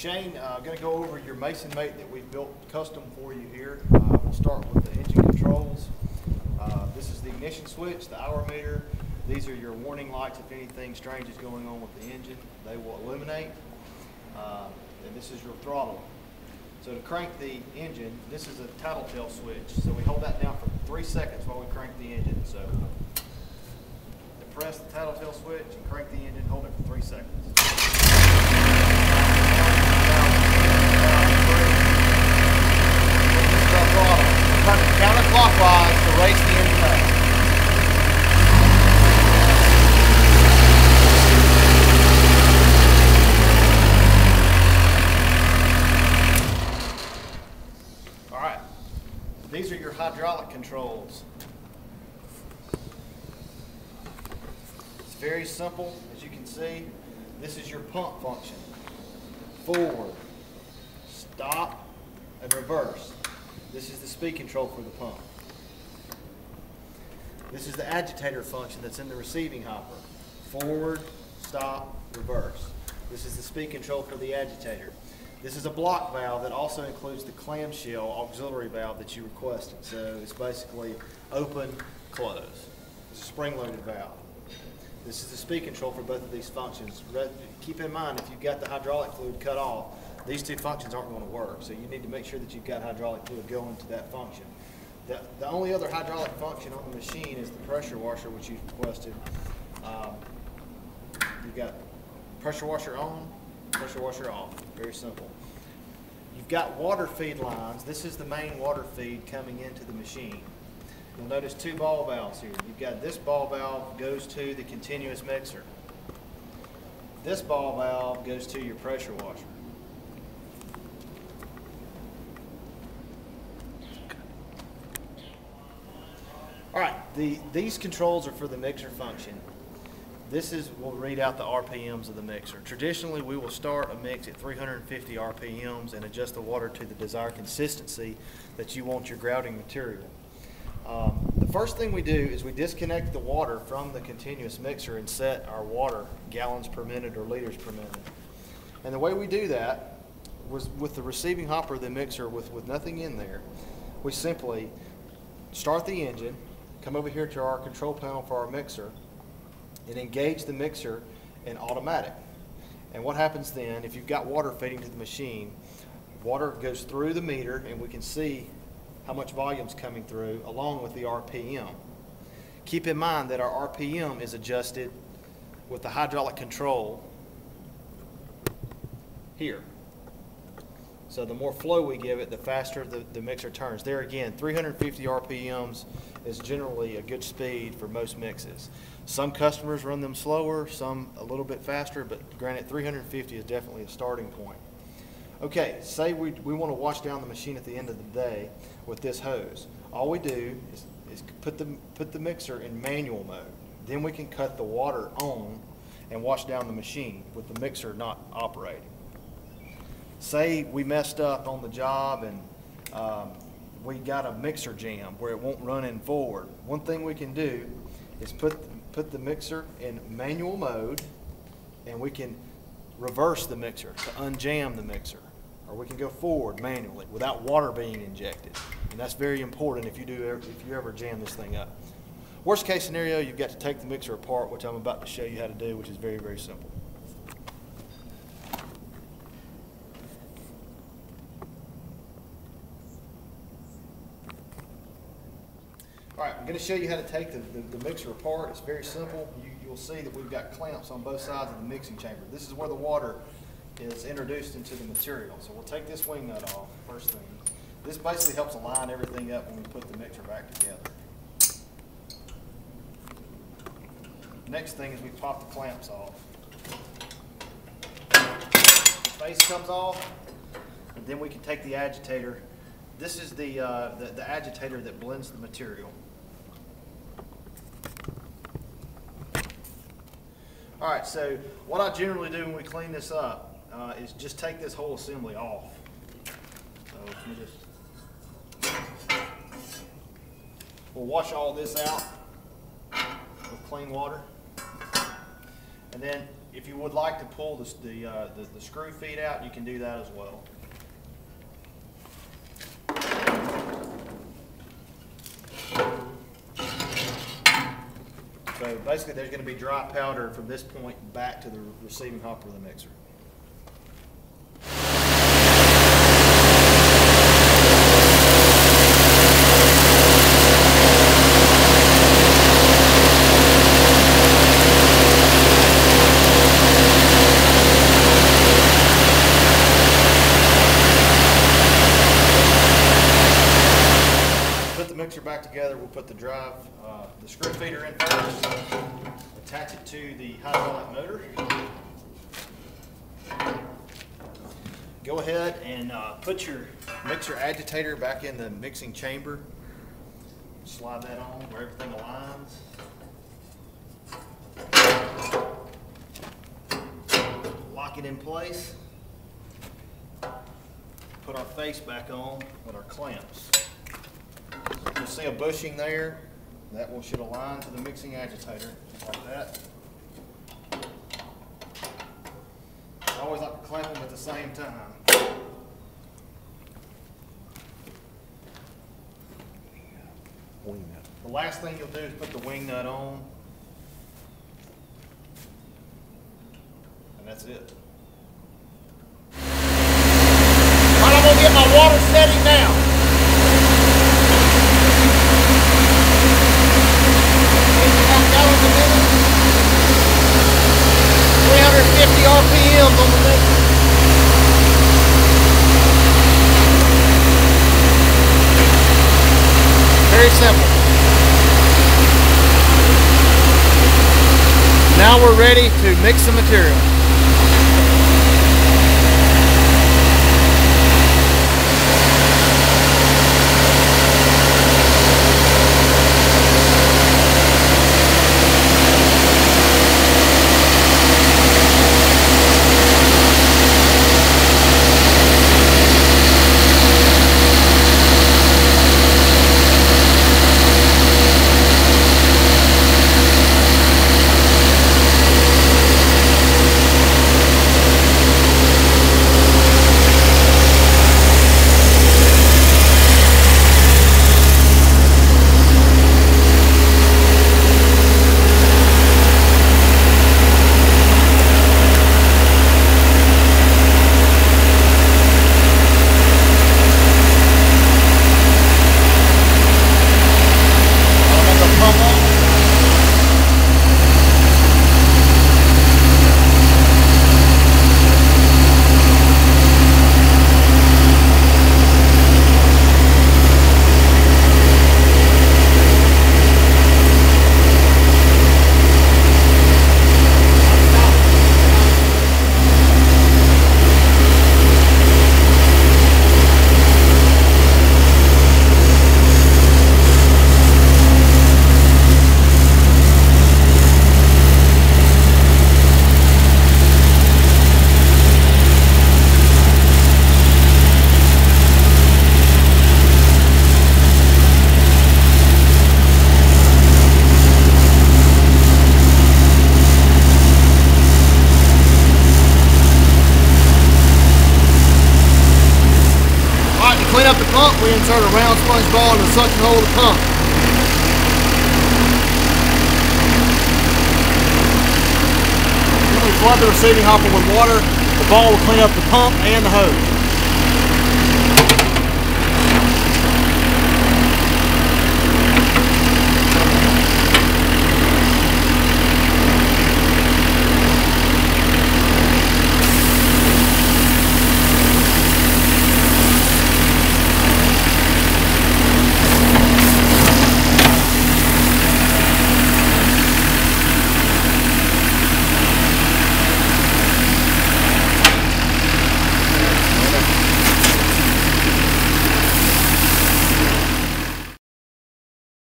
Shane, I'm going to go over your Mason mate that we've built custom for you here. We'll start with the engine controls. This is the ignition switch, the hour meter. These are your warning lights if anything strange is going on with the engine. They will illuminate. And this is your throttle. So to crank the engine, this is a tattletale switch. So we hold that down for 3 seconds while we crank the engine. So press the tattletale switch and crank the engine, hold it for 3 seconds. Turn it counterclockwise to race the engine up. All right, these are your hydraulic controls. It's very simple, as you can see. This is your pump function. Forward, stop, and reverse. This is the speed control for the pump. This is the agitator function that's in the receiving hopper. Forward, stop, reverse. This is the speed control for the agitator. This is a block valve that also includes the clamshell auxiliary valve that you requested. So it's basically open, close. It's a spring-loaded valve. This is the speed control for both of these functions. Keep in mind, if you've got the hydraulic fluid cut off, these two functions aren't going to work. So you need to make sure that you've got hydraulic fluid going to that function. The only other hydraulic function on the machine is the pressure washer, which you requested. You've got pressure washer on, pressure washer off. Very simple. You've got water feed lines. This is the main water feed coming into the machine. You'll notice 2 ball valves here. You've got this ball valve goes to the continuous mixer. This ball valve goes to your pressure washer. All right, these controls are for the mixer function. This will read out the RPMs of the mixer. Traditionally, we will start a mix at 350 RPMs and adjust the water to the desired consistency that you want your grouting material. The first thing we do is we disconnect the water from the continuous mixer and set our water gallons per minute or liters per minute. And the way we do that was with the receiving hopper of the mixer with nothing in there. We simply start the engine, come over here to our control panel for our mixer, and engage the mixer in automatic. And what happens then, if you've got water feeding to the machine, water goes through the meter and we can see how much volume is coming through along with the RPM. Keep in mind that our RPM is adjusted with the hydraulic control here. So the more flow we give it, the faster the mixer turns. There again, 350 RPMs is generally a good speed for most mixes. Some customers run them slower, some a little bit faster, but granted 350 is definitely a starting point. Okay, say we want to wash down the machine at the end of the day with this hose. All we do is put the mixer in manual mode. Then we can cut the water on and wash down the machine with the mixer not operating. Say we messed up on the job and we got a mixer jam where it won't run in forward. One thing we can do is put the mixer in manual mode, and we can reverse the mixer to unjam the mixer, or we can go forward manually without water being injected. And that's very important if you ever jam this thing up. Worst case scenario, you've got to take the mixer apart, which I'm about to show you how to do, which is very, very simple. All right, I'm going to show you how to take the mixer apart. It's very simple. You'll see that we've got clamps on both sides of the mixing chamber. This is where the water is introduced into the material. So we'll take this wing nut off first thing. This basically helps align everything up when we put the mixer back together. Next thing is we pop the clamps off. The face comes off, and then we can take the agitator. This is the agitator that blends the material. All right, so what I generally do when we clean this up is just take this whole assembly off. So we'll wash all this out with clean water. And then if you would like to pull the screw feet out, you can do that as well. So basically there's going to be dry powder from this point back to the receiving hopper of the mixer. Mixer back together, we'll put the screw feeder in first, attach it to the hydraulic motor. Go ahead and put your mixer agitator back in the mixing chamber. Slide that on where everything aligns. Lock it in place. Put our face back on with our clamps. You'll see a bushing there. That one should align to the mixing agitator, just like that. I always like to clamp them at the same time. Wing nut. The last thing you'll do is put the wing nut on. And that's it. All right, I'm going to get my water setting now. 350 RPMs on the mixer. Very simple. Now we're ready to mix the material. Clean up the pump, we insert a round sponge ball in the suction hole of the pump. Then we flood the receiving hopper with water. The ball will clean up the pump and the hose.